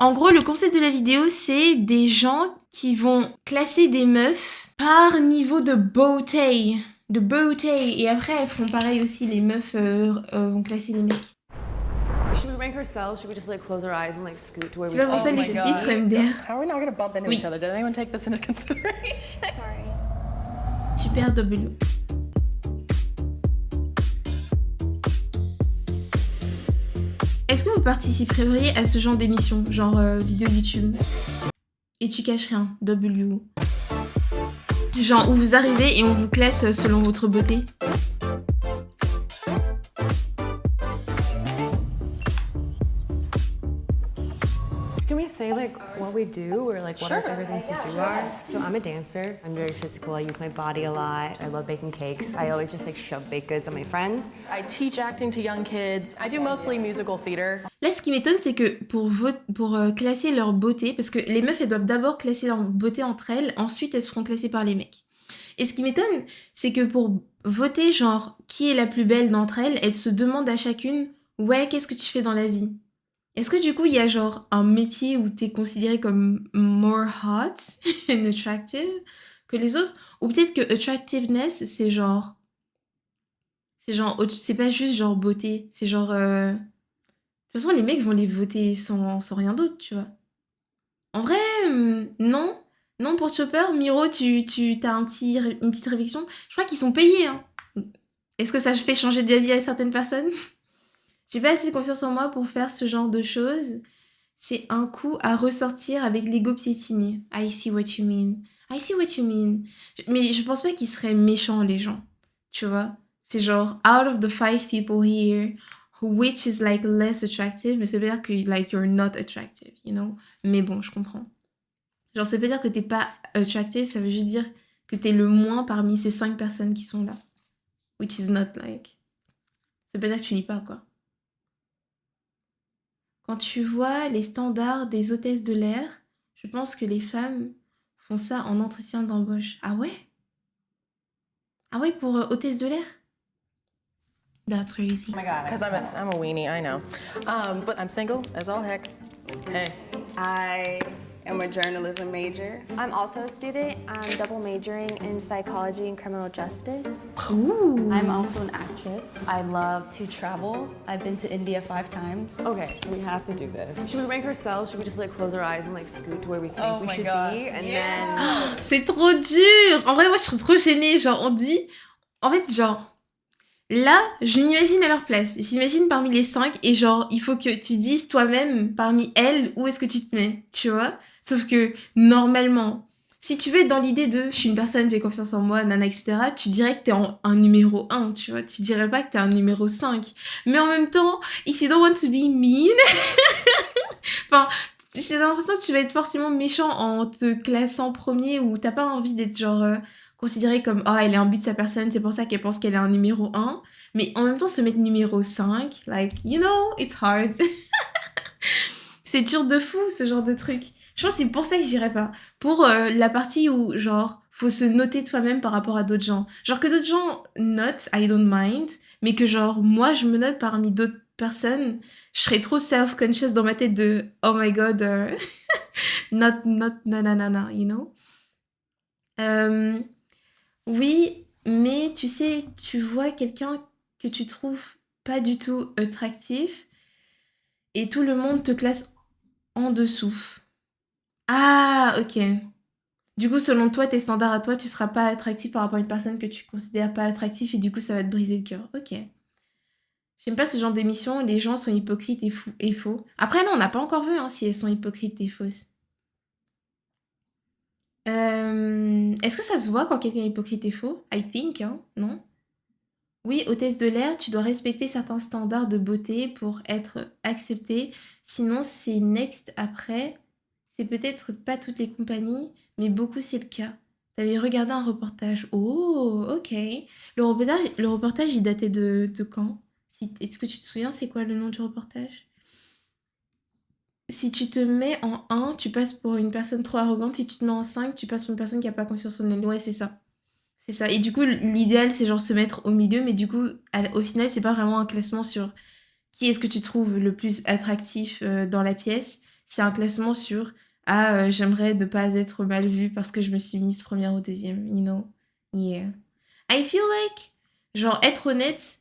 En gros, le concept de la vidéo, c'est des gens qui vont classer des meufs par niveau de beauté. De beauté. Et après, elles feront pareil aussi. Les meufs vont classer les mecs. Should we rank ourselves? Should we just like close our eyes and like scoot to where C'est we pas pour ça think les we should sous-titres be? MDR. How are we not going to bump into Oui. each other? Did anyone take this into consideration? Sorry. Super W. Est-ce que vous participeriez à ce genre d'émission, genre vidéo YouTube? Et tu caches rien, W. Genre où vous arrivez et on vous classe selon votre beauté. Can we say like what we do or like what our favorite things to do are? So I'm a dancer. I'm very physical. I use my body a lot. I love baking cakes. I always just like shove baked goods on my friends. I teach acting to young kids. I do mostly musical theater. Là, ce qui m'étonne, c'est que pour classer leur beauté, parce que les meufs, elles doivent d'abord classer leur beauté entre elles, ensuite elles seront classées par les mecs. Et ce qui m'étonne, c'est que pour voter, genre, qui est la plus belle d'entre elles, elles se demandent à chacune, ouais, qu'est-ce que tu fais dans la vie? Est-ce que du coup, il y a genre un métier où t'es considéré comme more hot and attractive que les autres? Ou peut-être que attractiveness, c'est genre... C'est pas juste genre beauté, c'est genre... De toute façon, les mecs vont les voter sans rien d'autre, tu vois. En vrai, non. Non, pour Chopper, Miro, t'as une petite réflexion. Je crois qu'ils sont payés, hein. Est-ce que ça fait changer d'avis à certaines personnes? J'ai pas assez de confiance en moi pour faire ce genre de choses. C'est un coup à ressortir avec l'ego piétiné. I see what you mean. I see what you mean. Mais je pense pas qu'ils seraient méchants, les gens. Tu vois? C'est genre, out of the 5 people here, which is like less attractive, mais ça veut dire que like you're not attractive, you know? Mais bon, je comprends. Genre, ça veut dire que t'es pas attractive, ça veut juste dire que t'es le moins parmi ces 5 personnes qui sont là. Which is not like... Ça veut dire que tu lis pas, quoi. Quand tu vois les standards des hôtesses de l'air, je pense que les femmes font ça en entretien d'embauche. Ah ouais? Ah ouais, pour hôtesse de l'air? That's crazy. Oh my God. Because I'm a weenie, I know. But I'm single as all heck. Hey. I am a journalism major. I'm also a student. I'm double majoring in psychology and criminal justice. Ooh. I'm also an actress. I love to travel. I've been to India 5 times. Okay, so we have to do this. Should we rank ourselves? Should we just like close our eyes and like scoot to where we think we my should God. be? And then C'est trop dur! En vrai, moi, je suis trop gênée. Genre, on dit... En fait, genre... Là, je m'imagine à leur place. J'imagine parmi les 5 et genre, il faut que tu dises toi-même, parmi elles, où est-ce que tu te mets, tu vois? Sauf que, normalement, si tu veux être dans l'idée de « je suis une personne, j'ai confiance en moi, nana, etc. », tu dirais que t'es un numéro 1, tu vois? Tu dirais pas que t'es un numéro 5. Mais en même temps, if you don't want to be mean... enfin, j'ai l'impression que tu vas être forcément méchant en te classant premier ou t'as pas envie d'être genre... considérée comme « oh, elle est un but de sa personne, c'est pour ça qu'elle pense qu'elle est un numéro 1 ». Mais en même temps, se mettre numéro 5, like, you know, it's hard. C'est dur de fou, ce genre de truc. Je pense que c'est pour ça que j'irais pas. Pour la partie où, genre, faut se noter toi-même par rapport à d'autres gens. Genre que d'autres gens notent, I don't mind, mais que genre, moi, je me note parmi d'autres personnes, je serais trop self-conscious dans ma tête de « oh my god, not nanana », you know. Oui, mais tu sais, tu vois quelqu'un que tu trouves pas du tout attractif et tout le monde te classe en dessous. Ah, ok. Du coup, selon toi, tes standards à toi, tu seras pas attractif par rapport à une personne que tu considères pas attractif et du coup, ça va te briser le cœur. Ok. J'aime pas ce genre d'émission où les gens sont hypocrites et faux. Après, là, on n'a pas encore vu hein, si elles sont hypocrites et fausses. Est-ce que ça se voit quand quelqu'un est hypocrite et faux? I think, hein, non? Oui, hôtesse de l'air, tu dois respecter certains standards de beauté pour être acceptée. Sinon, c'est next après. C'est peut-être pas toutes les compagnies, mais beaucoup c'est le cas. T'avais regardé un reportage. Oh, ok. Le reportage, il datait de quand? Est-ce que tu te souviens, c'est quoi le nom du reportage? Si tu te mets en 1, tu passes pour une personne trop arrogante. Si tu te mets en 5, tu passes pour une personne qui a pas confiance en elle. Ouais, c'est ça. C'est ça. Et du coup, l'idéal, c'est genre se mettre au milieu. Mais du coup, au final, c'est pas vraiment un classement sur qui est-ce que tu trouves le plus attractif dans la pièce. c'est un classement sur j'aimerais ne pas être mal vue parce que je me suis mise première ou deuxième, you know. Yeah. I feel like, genre, être honnête,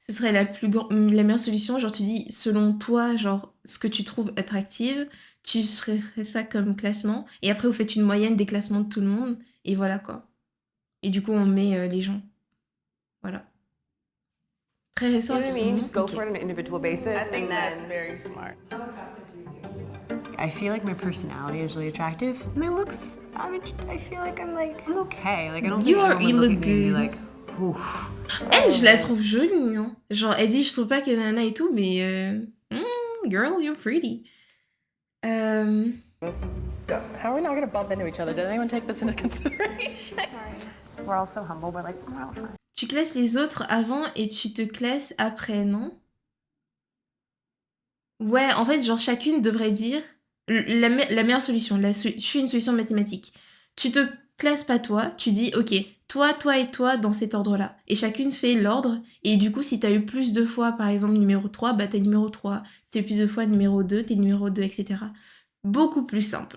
ce serait la meilleure solution. Genre, tu dis, selon toi, genre, ce que tu trouves attractive, tu ferais ça comme classement. Et après, vous faites une moyenne des classements de tout le monde. Et voilà, quoi. Et du coup, on met les gens. Voilà. Très You récent. know what I mean? Just go Ok. for it on an individual basis, I think and that's then very smart. I feel like my personality is really attractive. My looks, I feel like I'm okay. Like I don't think You anyone would look look at me and be good. like, oof. Elle, je la trouve jolie, hein. Genre, elle dit, je trouve pas qu'elle est nana et tout, mais... girl, you're pretty. How are we not gonna bump into each other? Did anyone take this into consideration? We're all so humble. We're like, we're all fine. Tu classes les autres avant et tu te classes après, non? Ouais, en fait, genre, chacune devrait dire la meilleure solution. Je fais une solution mathématique. Tu te classes pas toi, tu dis, ok, toi, toi et toi dans cet ordre-là. Et chacune fait l'ordre. Et du coup, si t'as eu plus de fois, par exemple, numéro 3, bah t'es numéro 3. Si t'as eu plus de fois numéro 2, t'es numéro 2, etc. Beaucoup plus simple.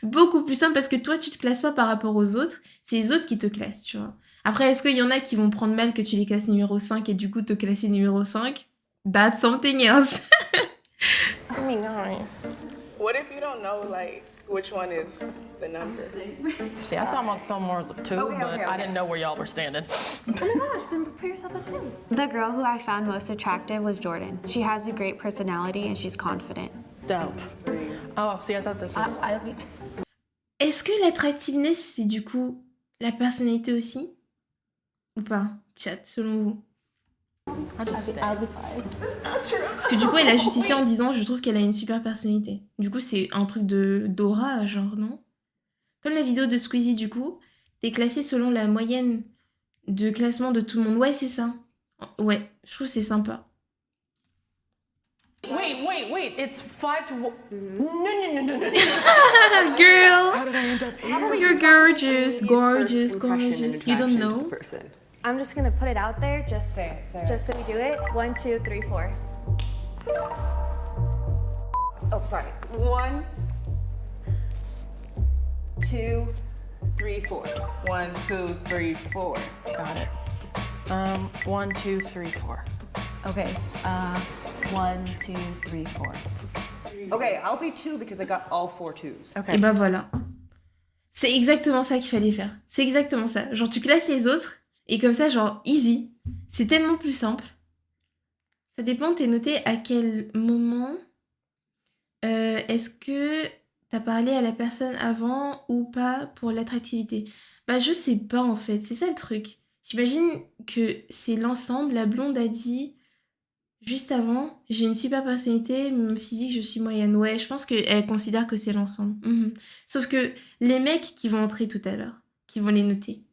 Beaucoup plus simple parce que toi, tu te classes pas par rapport aux autres. C'est les autres qui te classent, tu vois. Après, est-ce qu'il y en a qui vont prendre mal que tu les classes numéro 5 et du coup te classer numéro 5? That's something else. What if you don't know like which one is the number? See, I saw them on somewhere as a 2, Okay, but okay, I okay. didn't know where y'all were standing. The girl who I found most attractive was Jordan. She has a great personality and she's confident. Dope. Oh, see, I thought this was... Est-ce que l'attractiveness, c'est du coup la personnalité aussi? Ou pas? Chat, selon vous. I'll just stay. Parce que du coup, elle a justifié en disant je trouve qu'elle a une super personnalité. Du coup, c'est un truc d'aura, genre, non? Comme la vidéo de Squeezie, du coup, t'es classé selon la moyenne de classement de tout le monde. Ouais, c'est ça. Ouais, je trouve que c'est sympa. Wait. It's 5 to 1. No. Girl! How did I end up here? You're gorgeous, First gorgeous, impression and gorgeous. You don't attraction to the know? person. I'm just gonna put it out there just Say it. just so we do it. 1, 2, 3, 4. Oh, sorry. 1, 2, 3, 4. 1, 2, 3, 4. Got it. 1, 2, 3, 4. Okay, 1, 2, 3, 4. Okay, I'll be 2 because I got all 4 twos. Okay. Et bah voilà. C'est exactement ça qu'il fallait faire. C'est exactement ça. Genre, tu classes les autres, et comme ça, genre, easy. C'est tellement plus simple. Ça dépend, t'es noté à quel moment. Est-ce que t'as parlé à la personne avant ou pas pour l'attractivité? Bah, je sais pas, en fait. C'est ça le truc. J'imagine que c'est l'ensemble. La blonde a dit... Juste avant, j'ai une super personnalité, physique, je suis moyenne. Ouais, je pense qu'elle considère que c'est l'ensemble. Sauf que les mecs qui vont entrer tout à l'heure, qui vont les noter,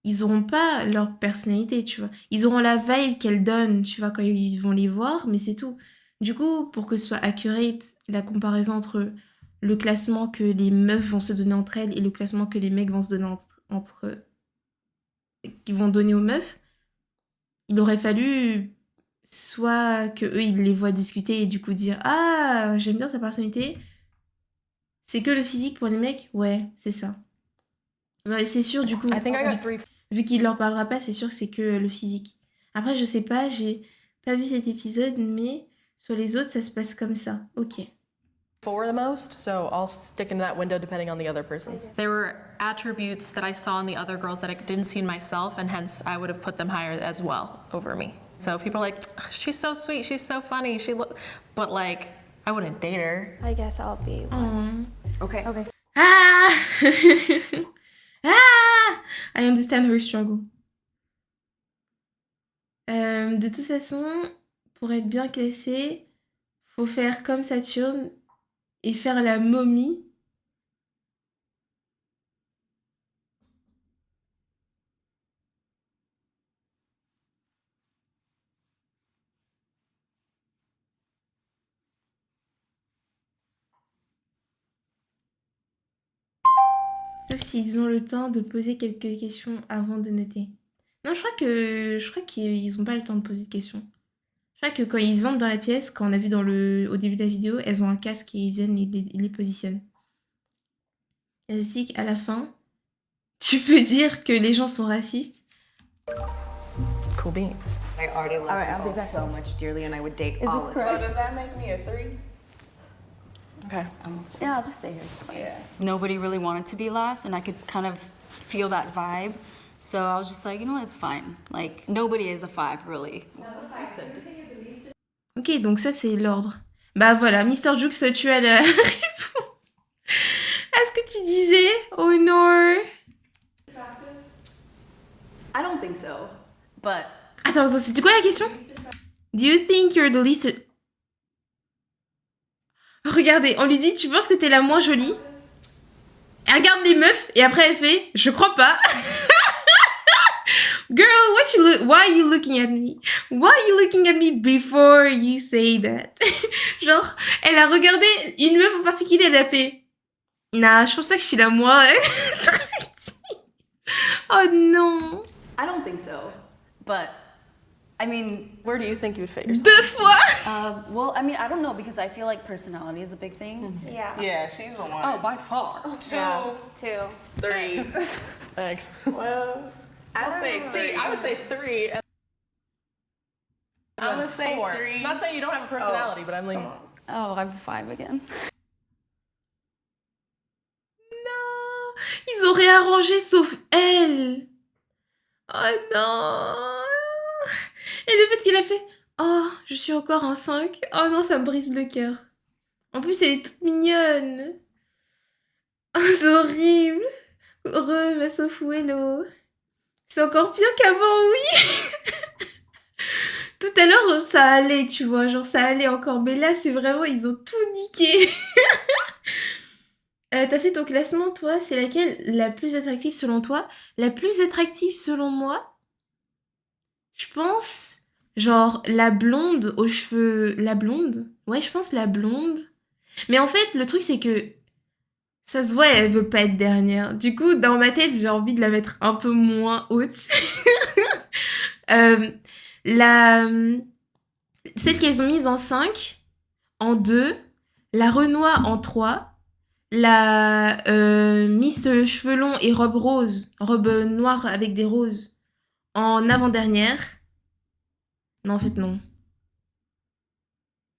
ils auront pas leur personnalité, tu vois. Ils auront la vibe qu'elles donnent, tu vois, quand ils vont les voir, mais c'est tout. Du coup, pour que ce soit accurate, la comparaison entre le classement que les meufs vont se donner entre elles et le classement que les mecs vont se donner qui vont donner aux meufs, il aurait fallu... soit que eux ils les voient discuter et du coup dire ah j'aime bien sa personnalité, c'est que le physique pour les mecs, ouais c'est ça. Ouais, c'est sûr du coup I think I got 3. vu qu'il leur parlera pas, c'est sûr que c'est que le physique. Après je sais pas, j'ai pas vu cet épisode, mais sur les autres ça se passe comme ça. Ok. 4 the most, so I'll stick into that window depending on the other person's. There were attributes that I saw in the other girls that I didn't see in myself, and hence I would have put them higher as well over me. So people are like, "Ugh, she's so sweet, she's so funny, but like, I wouldn't date her. I guess I'll be 1. Okay. Ah ah I understand her struggle. De toute façon, pour être bien classé, faut faire comme Saturne et faire la momie. Sauf s'ils ont le temps de poser quelques questions avant de noter. Non, je crois qu'ils ont pas le temps de poser de questions. Je Je crois que quand ils entrent dans la pièce, quand on a vu au début de la vidéo, elles ont un casque et ils viennent et ils les positionnent. Asiatique, à la fin, tu peux dire que les gens sont racistes. Cool beans. I already love All right, I'll be people back. so much dearly, and I would date this all of correct? them. So does that make me a 3? Okay. Yeah, I'll just stay here. It's fine. Yeah. Nobody really wanted to be last, and I could kind of feel that vibe. So I was just like, you know what, it's fine. Like, nobody is a 5, really. Ok, donc ça, c'est l'ordre. Bah voilà, Mr. Jukes, tu as la réponse à ce que tu disais. Oh non. I don't think so, but Attends, c'était quoi la question? Do you think you're the least... Regardez, on lui dit, tu penses que t'es la moins jolie? Elle regarde les meufs et après elle fait, je crois pas. Girl, why are you looking at me? Why are you looking at me before you say that? Genre, elle a regardé une meuf en particulier, elle a fait, nah, je pense que je suis la moins attractive. Oh non. I don't think so. But I mean, Where do you think you would fit yourself? 2 fois. well, I mean, I don't know because I feel like personality is a big thing. Yeah. Yeah, she's a 1. Oh, by far. 2, 2. 3. Thanks. Well, I'll say 3. See, I would say 3 and I'm gonna say 4. 3. I'm not saying you don't have a personality, but I'm like, Oh, I'm a 5 again. Non, ils ont réarrangé sauf elle. Oh non. Et le fait qu'il a fait, oh, je suis encore en 5. Oh non, ça me brise le cœur. En plus, elle est toute mignonne. Oh, c'est horrible. Ma Sofou, hello. C'est encore pire qu'avant, oui. Tout à l'heure, ça allait, tu vois, genre ça allait encore. Mais là, c'est vraiment, ils ont tout niqué. T'as fait ton classement, toi, c'est laquelle la plus attractive selon toi? La plus attractive selon moi, je pense, genre la blonde aux cheveux... La blonde? Ouais, je pense la blonde. Mais en fait, le truc, c'est que ça se voit, elle veut pas être dernière. Du coup, dans ma tête, j'ai envie de la mettre un peu moins haute. la... Celle qu'elles ont mise en 5, en 2, la Renoir en 3, la Miss cheveux longs et robe rose, robe noire avec des roses, en avant-dernière. Non, en fait, non.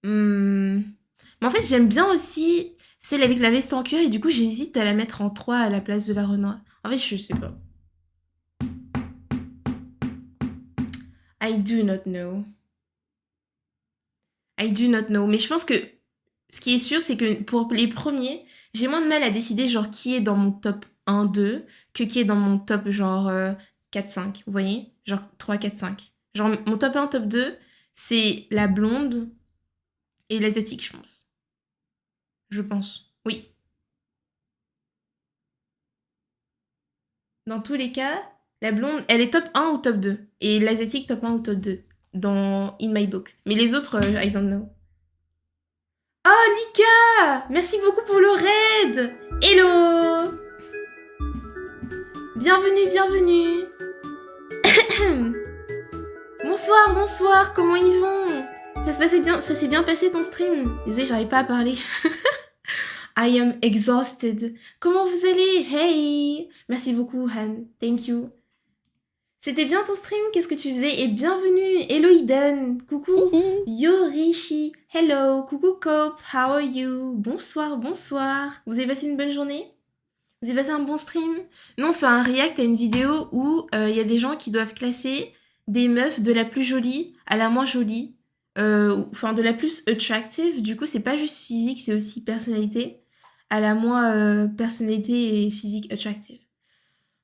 Mais en fait, j'aime bien aussi celle avec la veste en cuir et du coup, j'hésite à la mettre en 3 à la place de la Renoir. En fait, je sais pas. I do not know. I do not know. Mais je pense que ce qui est sûr, c'est que pour les premiers, j'ai moins de mal à décider genre qui est dans mon top 1, 2 que qui est dans mon top genre 4, 5. Vous voyez? Genre 3, 4, 5. Genre mon top 1, top 2, c'est la blonde et l'asiatique, je pense. Je pense. Oui. Dans tous les cas, la blonde, elle est top 1 ou top 2. Et l'asiatique, top 1 ou top 2. Dans In My Book. Mais les autres, I don't know. Oh, Lika! Merci beaucoup pour le raid! Hello! Bienvenue, bienvenue! Bonsoir, bonsoir, comment ils vont? Ça s'est bien passé ton stream? Désolée, j'arrive pas à parler. I am exhausted. Comment vous allez? Hey! Merci beaucoup, Han. Thank you. C'était bien ton stream? Qu'est-ce que tu faisais? Et bienvenue! Hello, Eden! Coucou! Yorishi! Hello! Coucou, Cope! How are you? Bonsoir, bonsoir! Vous avez passé une bonne journée? Vous avez passé un bon stream? Nous, on fait un react à une vidéo où y a des gens qui doivent classer des meufs de la plus jolie à la moins jolie. Enfin, de la plus attractive. Du coup, c'est pas juste physique, c'est aussi personnalité. À la moins personnalité et physique attractive.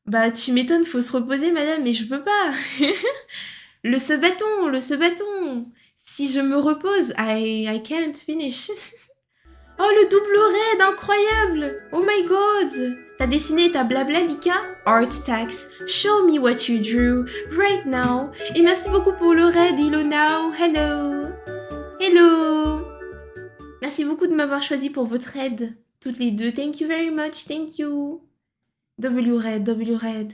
Bah, tu m'étonnes, faut se reposer, madame, mais je peux pas. le se-bâton. Si je me repose, I can't finish. Oh, le double raid, incroyable. Oh my god. T'as dessiné ta blabla, Lika? Art tax. Show me what you drew right now. Et merci beaucoup pour le raid, Hello Now. Hello. Hello. Merci beaucoup de m'avoir choisi pour votre raid. Toutes les deux. Thank you very much. Thank you. W-Red.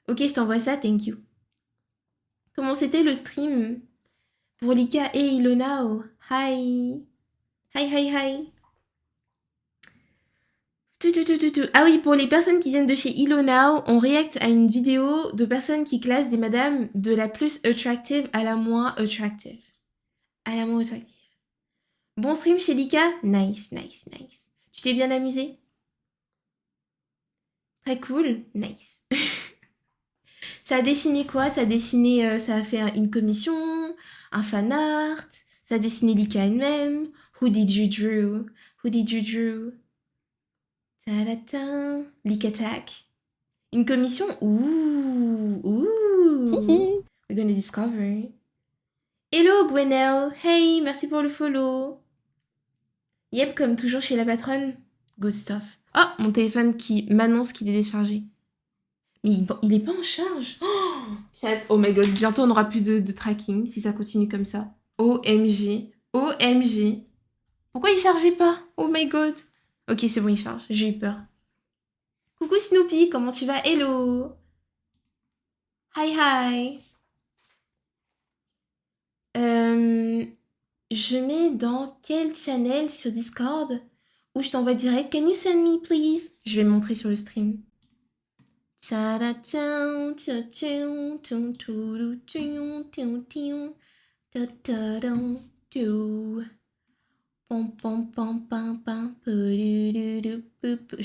Ok, je t'envoie ça, thank you. Comment c'était le stream? Pour Lika et Ilonao. Hi. Hi, hi, hi. Ah oui, pour les personnes qui viennent de chez Ilonao, on react à une vidéo de personnes qui classent des madames de la plus attractive à la moins attractive. À la moins attractive. Bon stream chez Lika? Nice, nice, nice. Tu t'es bien amusé? Très cool? Nice. Ça a dessiné quoi? Ça a dessiné, ça a fait une commission, un fan art, ça a dessiné Lika elle-même. Who did you drew? Who did you drew? Ta-da-ta. Lika Tac. Une commission? Ouh. We're gonna discover. Hello Gwenelle. Hey, merci pour le follow. Yep, comme toujours chez la patronne. Good stuff. Oh, mon téléphone qui m'annonce qu'il est déchargé. Mais il est pas en charge. Oh, chat. Oh my god, bientôt on n'aura plus de tracking si ça continue comme ça. OMG. OMG. Pourquoi il chargeait pas? Oh my god. Ok, c'est bon, il charge. J'ai eu peur. Coucou Snoopy, comment tu vas? Hello. Hi hi. Je mets dans quel channel sur Discord? Ou je t'envoie direct. Can you send me please? Je vais montrer sur le stream. Je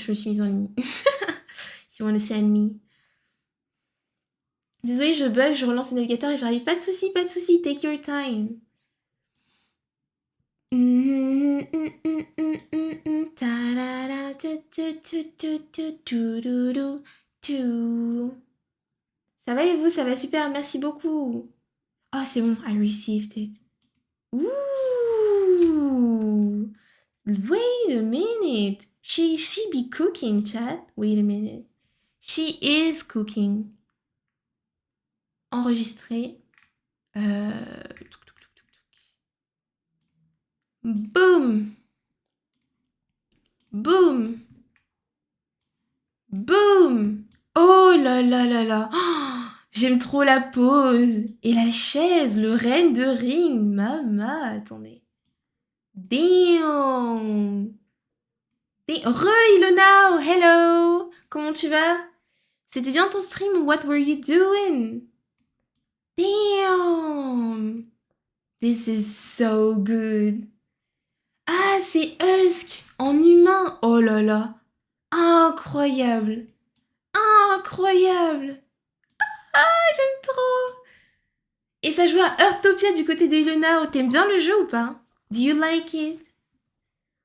me suis mise en ligne. You wanna send me? Désolée, je bug, je relance le navigateur et j'arrive. Pas de soucis, take your time. Ça va et vous? Ça va super, merci beaucoup. Oh, c'est bon, I received it. Ooh. Wait a minute. She be cooking, chat. Wait a minute. She is cooking. Enregistré. Boom. Boom. Boom. Oh là là là là. Oh, j'aime trop la pose. Et la chaise, le reine de ring. Mama, attendez. Damn. Ilona, hello. Comment tu vas? C'était bien ton stream? What were you doing? Damn. This is so good. Ah, c'est Husk en humain. Oh là là. Incroyable. Incroyable. Ah, j'aime trop. Et ça joue à Heartopia du côté de Ilona. T'aimes bien le jeu ou pas? Do you like it?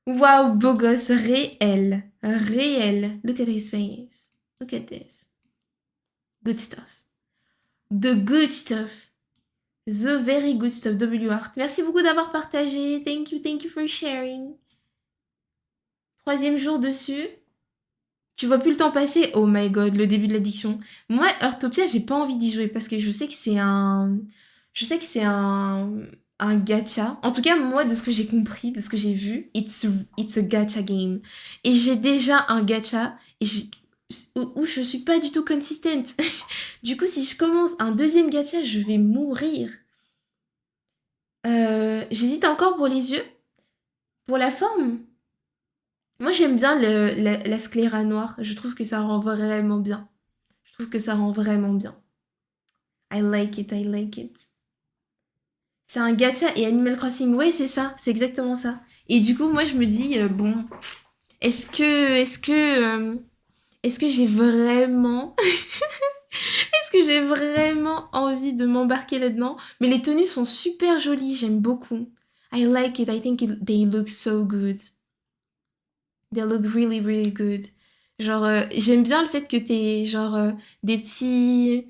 Waouh, beau gosse, réel. Réel. Look at his face. Look at this. Good stuff. The good stuff. The very good stuff, W Art. Merci beaucoup d'avoir partagé. Thank you for sharing. 3e jour dessus. Tu vois plus le temps passer? Oh my god, le début de l'addiction. Moi, Heartopia, j'ai pas envie d'y jouer parce que je sais que c'est un... Je sais que c'est un gacha. En tout cas, moi, de ce que j'ai compris, de ce que j'ai vu, it's a gacha game. Et j'ai déjà un gacha et où je suis pas du tout consistent. Du coup, si je commence un 2e gacha, je vais mourir. J'hésite encore pour les yeux. Pour la forme, moi j'aime bien la scléra noire. Je trouve que ça rend vraiment bien. I like it. C'est un gacha et Animal Crossing. Ouais, c'est ça. C'est exactement ça. Et du coup, moi je me dis, bon, est-ce que j'ai vraiment... Est-ce que j'ai vraiment envie de m'embarquer là-dedans? Mais les tenues sont super jolies, j'aime beaucoup. I like it, I think they look so good. They look really, really good. Genre, j'aime bien le fait que t'aies, genre, des petits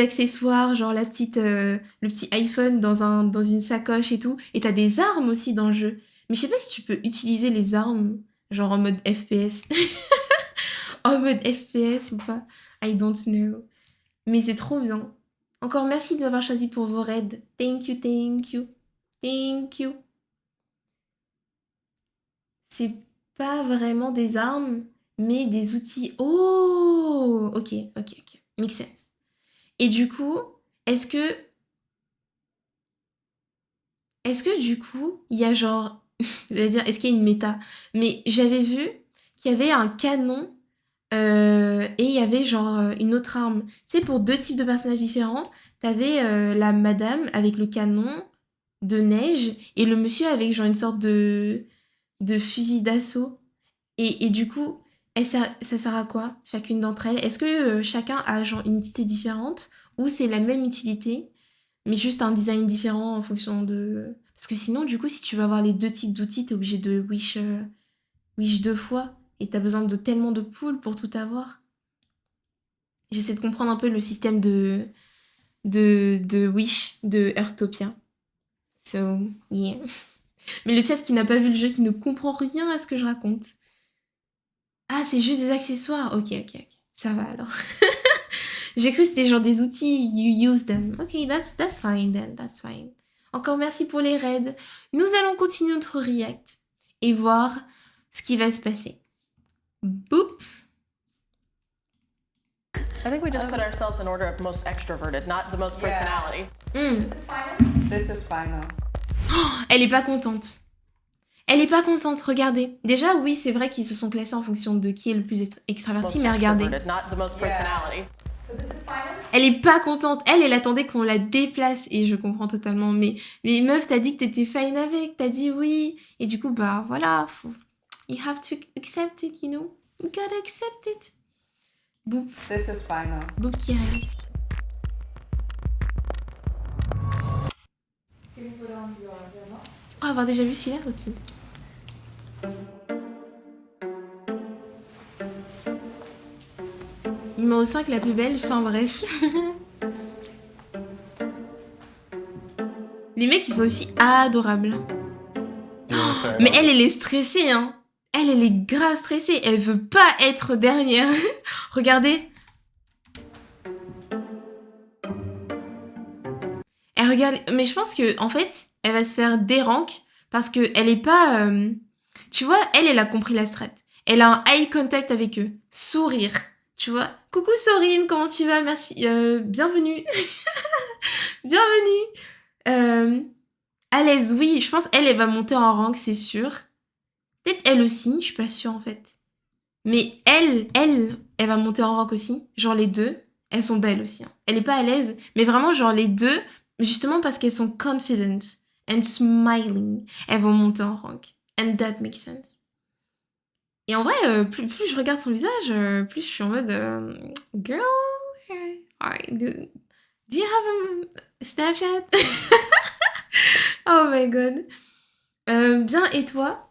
accessoires, genre le petit iPhone dans une sacoche et tout. Et t'as des armes aussi dans le jeu. Mais je sais pas si tu peux utiliser les armes, genre en mode FPS. En mode FPS ou pas. I don't know. Mais c'est trop bien. Encore merci de m'avoir choisi pour vos raids. Thank you. C'est pas vraiment des armes, mais des outils. Oh, ok. Make sense. Et du coup, est-ce que... est-ce que du coup, il y a genre... J'allais dire, est-ce qu'il y a une méta? Mais j'avais vu qu'il y avait un canon et il y avait genre une autre arme. Tu sais, pour deux types de personnages différents, t'avais la madame avec le canon de neige et le monsieur avec genre une sorte de fusil d'assaut. Et du coup, ça sert à quoi, chacune d'entre elles? Est-ce que chacun a genre une utilité différente ou c'est la même utilité, mais juste un design différent en fonction de... Parce que sinon, du coup, si tu veux avoir les deux types d'outils, t'es obligé de wish deux fois et t'as besoin de tellement de poules pour tout avoir. J'essaie de comprendre un peu le système de wish de Earthopia. So, yeah. Mais le chat qui n'a pas vu le jeu, qui ne comprend rien à ce que je raconte. Ah, c'est juste des accessoires. Ok. Ça va alors. J'ai cru que c'était genre des outils, you use them. Ok, that's fine then, that's fine. Encore merci pour les raids. Nous allons continuer notre react et voir ce qui va se passer. Boop. I think we just put ourselves in order of most extroverted, not the most personality. This is final. Elle est pas contente. Elle est pas contente, regardez. Déjà, oui, c'est vrai qu'ils se sont classés en fonction de qui est le plus extraverti, Most mais regardez. extroverted, not the most personality. Elle est pas contente. Elle attendait qu'on la déplace. Et je comprends totalement. Mais meuf, t'as dit que t'étais fine avec. T'as dit oui. Et du coup, bah voilà. You have to accept it, you know. You gotta accept it. Boop. This is final. Boop qui arrive. Oh, avoir déjà vu celui-là, ok. Numéro 5, la plus belle, enfin bref. Les mecs, ils sont aussi adorables. Mais elle est stressée, hein. Elle est grave stressée. Elle veut pas être dernière. Regardez. Elle regarde... Mais je pense que, en fait, elle va se faire dérank parce que elle est pas... Tu vois, elle a compris la strat. Elle a un eye contact avec eux. Sourire. Tu vois. Coucou Sorine, comment tu vas? Merci. Bienvenue. Bienvenue. À l'aise, oui. Je pense elle va monter en rank, c'est sûr. Peut-être elle aussi, je suis pas sûre en fait. Mais elle va monter en rank aussi. Genre les deux, elles sont belles aussi. Hein. Elle est pas à l'aise, mais vraiment genre les deux, justement parce qu'elles sont confident and smiling, elles vont monter en rank. And that makes sense. Et en vrai, plus je regarde son visage, plus je suis en mode girl, do you have a Snapchat? Oh my god. Bien, et toi?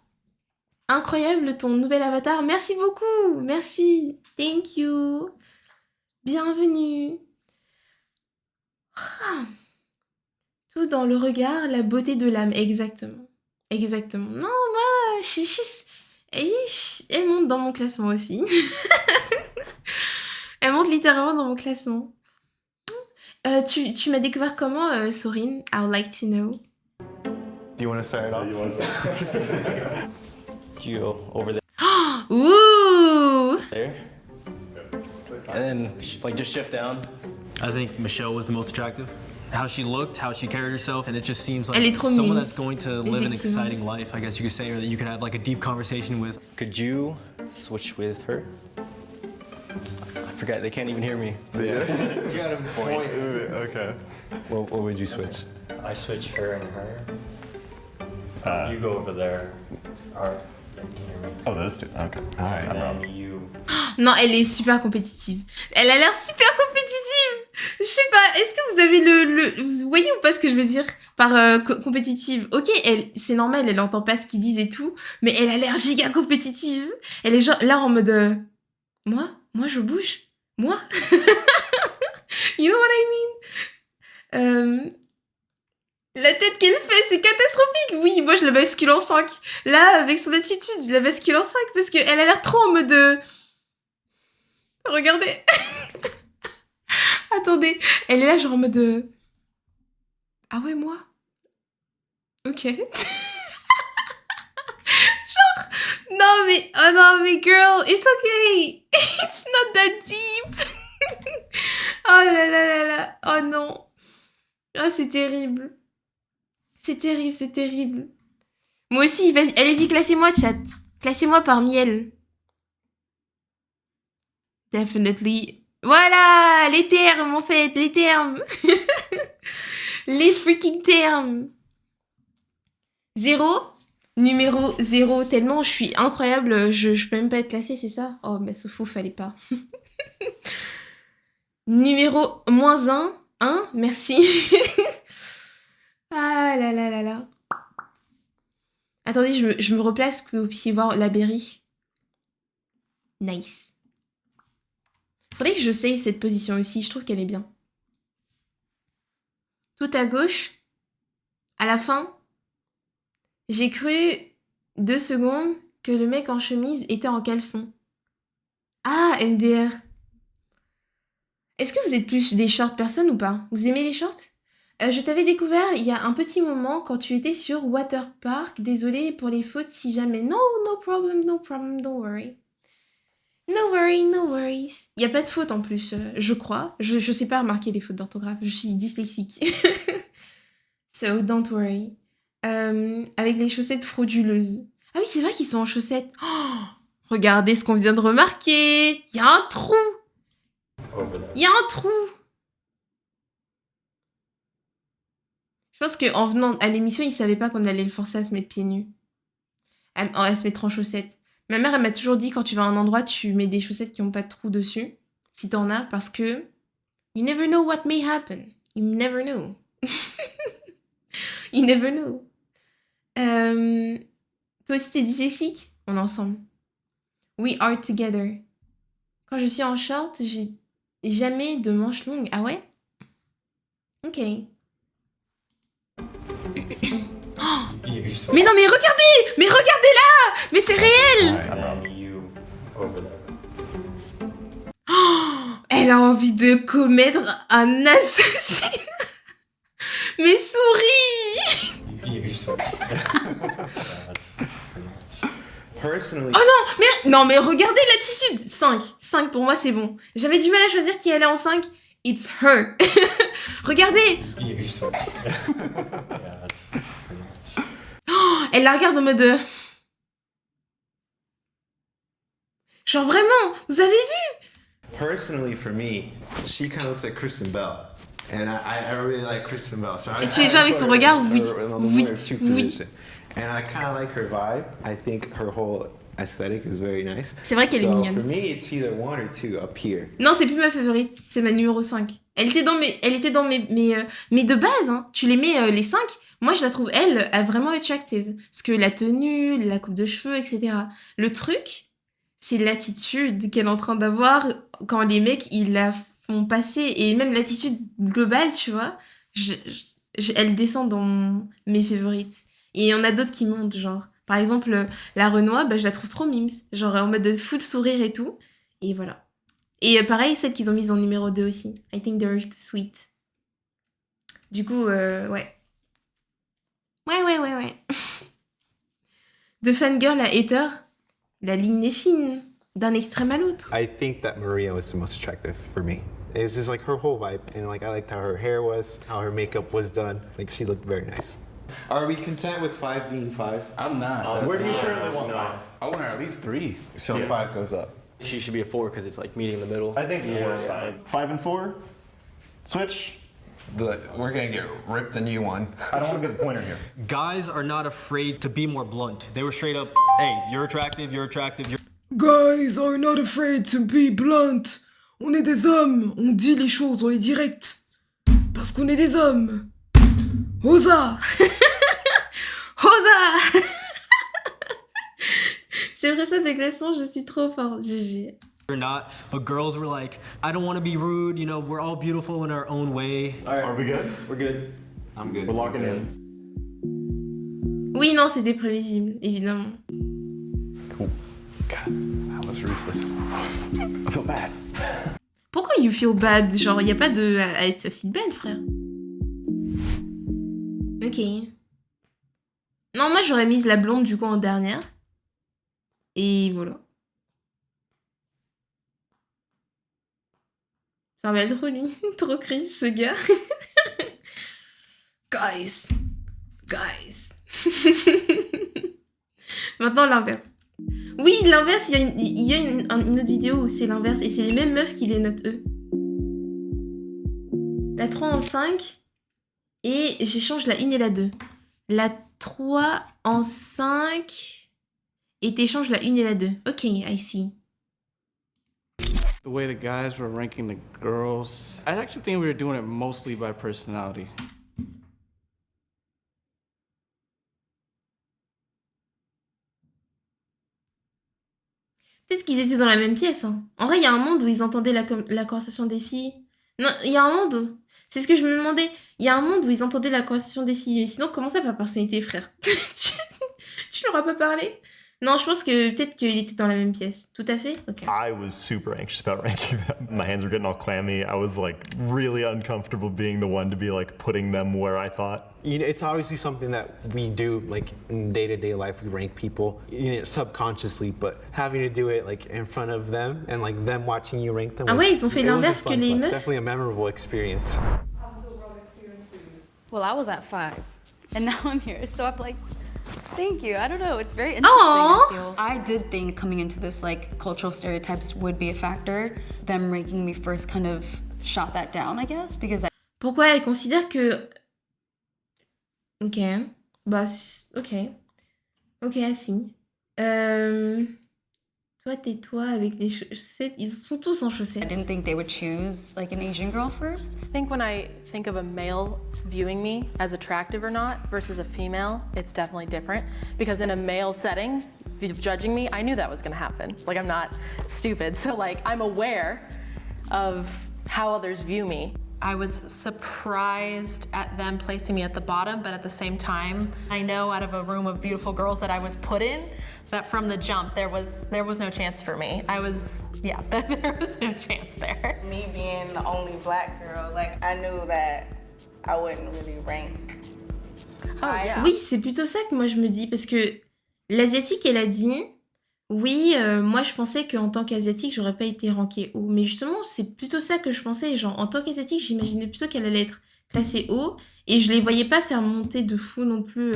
Incroyable ton nouvel avatar. Merci beaucoup. Merci. Thank you. Bienvenue. Ah. Tout dans le regard, la beauté de l'âme. Exactement. Exactement. Non, moi, elle monte dans mon classement aussi. Elle monte littéralement dans mon classement. Tu m'as découvert comment, Sorine? I would like to know. Do you want to start it off? You over Ooh! there. And then, like, just shift down. I think Michelle was the most attractive. How she looked, how she carried herself, and it just seems like Elle est trop someone mimes. that's going to live an Effectivement. exciting life, I guess you could say, or that you could have like a deep conversation with. Could you switch with her? I forgot, they can't even hear me. Yeah. You got a point. Okay. What would you switch? I switch her and her. You go over there. Or they can hear me. Oh, those two. Okay. All right. And then you. Non, elle est super compétitive. Elle a l'air super compétitive. Je sais pas, est-ce que vous avez vous voyez ou pas ce que je veux dire par compétitive? Ok, c'est normal, elle entend pas ce qu'ils disent et tout, mais elle a l'air giga compétitive. Elle est genre là en mode moi je bouge. Moi You know what I mean? La tête qu'elle fait, c'est catastrophique. Oui, moi je la bascule en 5. Là, avec son attitude, je la bascule en 5 parce qu'elle a l'air trop en mode... Regardez. Attendez, elle est là genre en mode... Ah ouais, moi? Ok. Genre... Non mais... Oh non mais girl, it's okay. It's not that deep. Oh là là là là. Oh non. Ah, c'est terrible. C'est terrible, c'est terrible. Moi aussi, vas-y, allez-y, classez-moi, chat. Classez-moi parmi elles. Definitely. Voilà, les termes, en fait, les termes. Les freaking termes. 0, numéro 0. Tellement je suis incroyable, je peux même pas être classée, c'est ça? Oh, mais ce faux, fallait pas. Numéro -1. 1, merci. Ah là là là là. Attendez, je me replace que vous puissiez voir la Berry. Nice. Faudrait que je save cette position aussi, je trouve qu'elle est bien. Tout à gauche, à la fin, j'ai cru 2 secondes que le mec en chemise était en caleçon. Ah, MDR. Est-ce que vous êtes plus des shorts personnes ou pas? Vous aimez les shorts? Je t'avais découvert il y a un petit moment quand tu étais sur Waterpark. Désolée pour les fautes si jamais. No, no problem, don't worry. No worry, no worries. Il n'y a pas de faute en plus, je crois. Je sais pas remarquer les fautes d'orthographe, je suis dyslexique. So, don't worry. Avec les chaussettes frauduleuses. Ah oui, c'est vrai qu'ils sont en chaussettes. Oh, regardez ce qu'on vient de remarquer. Il y a un trou. Il y a un trou. Je pense qu'en venant à l'émission, ils savaient pas qu'on allait le forcer à se mettre pieds nus. À se mettre en chaussettes. Ma mère, elle m'a toujours dit, quand tu vas à un endroit, tu mets des chaussettes qui n'ont pas de trou dessus. Si t'en as, parce que... You never know what may happen. You never know. You never know. Toi aussi, t'es dyslexique? On est ensemble. We are together. Quand je suis en short, j'ai jamais de manches longues. Ah ouais? Ok. Mais non, mais regardez! Mais regardez là! Mais c'est réel! Oh, elle a envie de commettre un assassinat. Mais souris! Personally. Oh non, mais regardez l'attitude. 5. 5 pour moi, c'est bon. J'avais du mal à choisir qui allait en 5. It's her. Regardez. Oh, elle la regarde en mode... Genre vraiment, vous avez vu? Personally, for me, she kind of looks like Kristen Bell. And I really like Kristen Bell. So Et tu es genre avec son regard, oui. Oui. And I kind of like her vibe. I think her whole aesthetic is very nice. C'est vrai qu'elle est mignonne. For me, it's either 1 or 2 up here. Non, c'est plus ma favorite, c'est ma numéro 5. Elle était dans mais de base, hein, tu les mets les 5, moi je la trouve, elle, vraiment attractive. Parce que la tenue, la coupe de cheveux, etc. Le truc, c'est l'attitude qu'elle est en train d'avoir quand les mecs, ils la font passer. Et même l'attitude globale, tu vois, elle descend dans mes favorites. Et il y en a d'autres qui montent, genre... Par exemple, la Renoir, bah, je la trouve trop mimes. Genre en mode de full sourire et tout. Et voilà. Et pareil, celle qu'ils ont mise en numéro 2 aussi. I think they're sweet. Du coup, ouais. Ouais. De fangirl à hater, la ligne est fine. D'un extrême à l'autre. I think that Maria was the most attractive for me. It was just like her whole vibe. And like I liked how her hair was, how her makeup was done. Like she looked very nice. Are we content with 5 being 5? I'm not. Where do you currently want 5? I want her at least 3. So 5 goes up. She should be a 4 because it's like meeting in the middle. I think 4 is fine. 5 and 4? Switch? We're gonna get ripped a new one. I don't want to be the pointer here. Guys are not afraid to be more blunt. They were straight up, hey, you're attractive, you're... Guys are not afraid to be blunt. On est des hommes, on dit les choses, on est direct. Parce qu'on est des hommes. Osa. Osa. J'ai l'impression des glaçons, je suis trop fort. GG. You're not, but girls were like, I don't want to be rude, you know, we're all beautiful in our own way. All right, are we good? We're good. I'm good. We're locking in. Oui, non, c'était prévisible, évidemment. Cool. God, that was ruthless. I feel bad. Pourquoi you feel bad? Genre, y a pas de à être feel bad, frère. Ok. Non, moi j'aurais mise la blonde du coup en dernière. Et voilà. Ça va trop lui. Trop cringe ce gars. Guys. Guys. Maintenant, l'inverse. Oui, l'inverse, il y a une autre vidéo où c'est l'inverse. Et c'est les mêmes meufs qui les notent eux. La 3 en 5. Et j'échange la 1 et la 2. La 3 en 5. Et t'échanges la 1 et la 2. Ok, I see. The way the guys were ranking the girls, I actually think we were doing it mostly by personality. Peut-être qu'ils étaient dans la même pièce. Hein. En vrai, il y a un monde où ils entendaient la conversation des filles. Non, il y a un monde où... C'est ce que je me demandais. Il y a un monde où ils entendaient la conversation des filles. Mais sinon, comment ça, par personnalité, frère? Tu leur as pas parlé? Non, je pense que peut-être qu'il était dans la même pièce. Tout à fait? Ok. I was super anxious about ranking them. My hands were getting all clammy. I was like really uncomfortable being the one to be like putting them where I thought. You know, it's obviously something that we do like in day-to-day life. We rank people, you know, subconsciously, but having to do it like in front of them and like them watching you rank them. Ah was, ouais, ils ont fait l'inverse que les meufs. Definitely a memorable experience. Well, I was at 5, and now I'm here, so I'm like, thank you. I don't know, it's very interesting. I feel. I did think coming into this, like, cultural stereotypes would be a factor. Them ranking me first kind of shot that down, I guess, because I... Pourquoi elle considère que... Ok. Bah, ok. Ok, assis. Toi, tais-toi avec les chaussettes. Ils sont tous en chaussettes. I didn't think they would choose, like, an Asian girl first. I think when I think of a male viewing me as attractive or not versus a female, it's definitely different. Because in a male setting, judging me, I knew that was gonna happen. Like, I'm not stupid. So, like, I'm aware of how others view me. I was surprised at them placing me at the bottom, but at the same time, I know out of a room of beautiful girls that I was put in, that from the jump, there was no chance for me. There was no chance there. Me being the only black girl, like, I knew that I wouldn't really rank. Oh, yeah. Oui, c'est plutôt ça que moi je me dis, parce que l'asiatique, elle a dit, oui, moi je pensais qu'en tant qu'asiatique, j'aurais pas été rankée haut. Mais justement, c'est plutôt ça que je pensais. Genre, en tant qu'asiatique, j'imaginais plutôt qu'elle allait être classée haut. Et je les voyais pas faire monter de fou non plus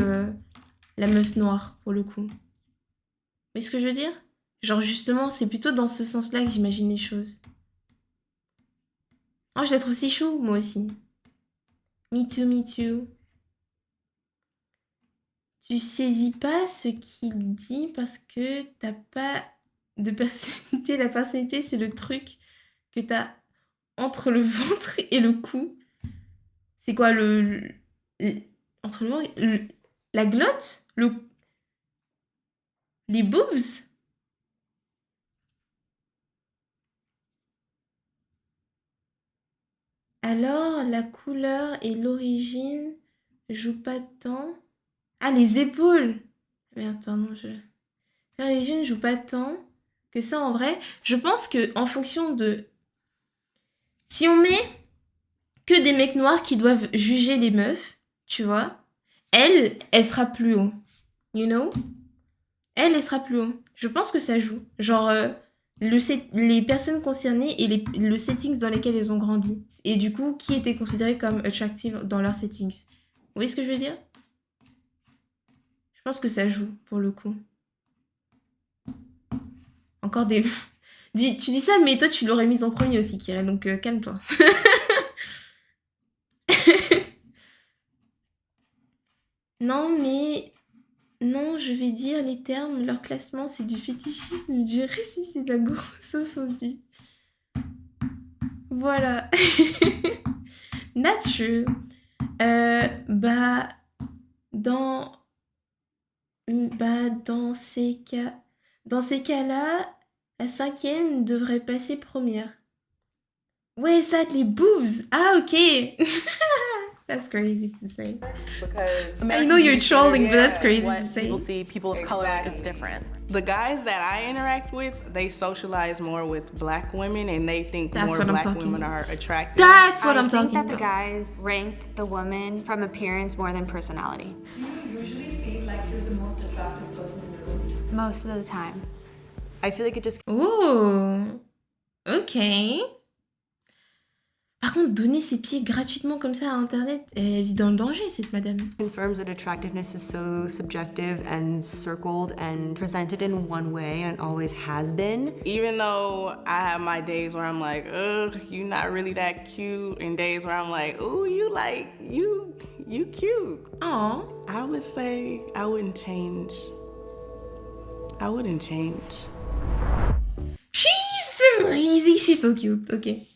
la meuf noire, pour le coup. Vous voyez ce que je veux dire? Genre, justement, c'est plutôt dans ce sens-là que j'imagine les choses. Oh, je la trouve si chou, moi aussi. Me too, me too. Tu saisis pas ce qu'il dit parce que t'as pas de personnalité. La personnalité, c'est le truc que t'as entre le ventre et le cou. C'est quoi entre le ventre et la glotte? Les boobs? Alors, la couleur et l'origine jouent pas tant. Ah, les épaules! Merde, pardon, l'origine joue pas tant que ça en vrai. Je pense que en fonction de... Si on met que des mecs noirs qui doivent juger les meufs, tu vois, elle sera plus haut. You know? Elle sera plus haut. Je pense que ça joue. Genre, les personnes concernées et le settings dans lesquels elles ont grandi. Et du coup, qui était considéré comme attractive dans leurs settings. Vous voyez ce que je veux dire? Je pense que ça joue, pour le coup. Encore des... Tu dis ça, mais toi, tu l'aurais mise en premier aussi, Kira, donc calme-toi. Non, mais... Non, je vais dire les termes, leur classement, c'est du fétichisme, du racisme, c'est de la grossophobie. Voilà. Not true. Dans ces cas-là, la 5e devrait passer première. Ouais, ça, les boobs. Ah, ok. That's crazy to say. I know you're trolling, but that's crazy to say. People see people of color, it's different. The guys that I interact with, they socialize more with black women, and they think more black women are attractive. That's what I'm talking about. I think that the guys ranked the women from appearance more than personality. Do you usually feel like you're the most attractive person in the room? Most of the time. I feel like it just... Ooh. Okay. Par contre, donner ses pieds gratuitement comme ça à Internet, elle vit dans le danger, cette madame. Confirms that attractiveness is so subjective and circled and presented in one way and it always has been. Even though I have my days where I'm like, ugh, you not really that cute, and days where I'm like, ooh, you cute. Aw. I would say I wouldn't change. I wouldn't change. She's so so cute. Okay.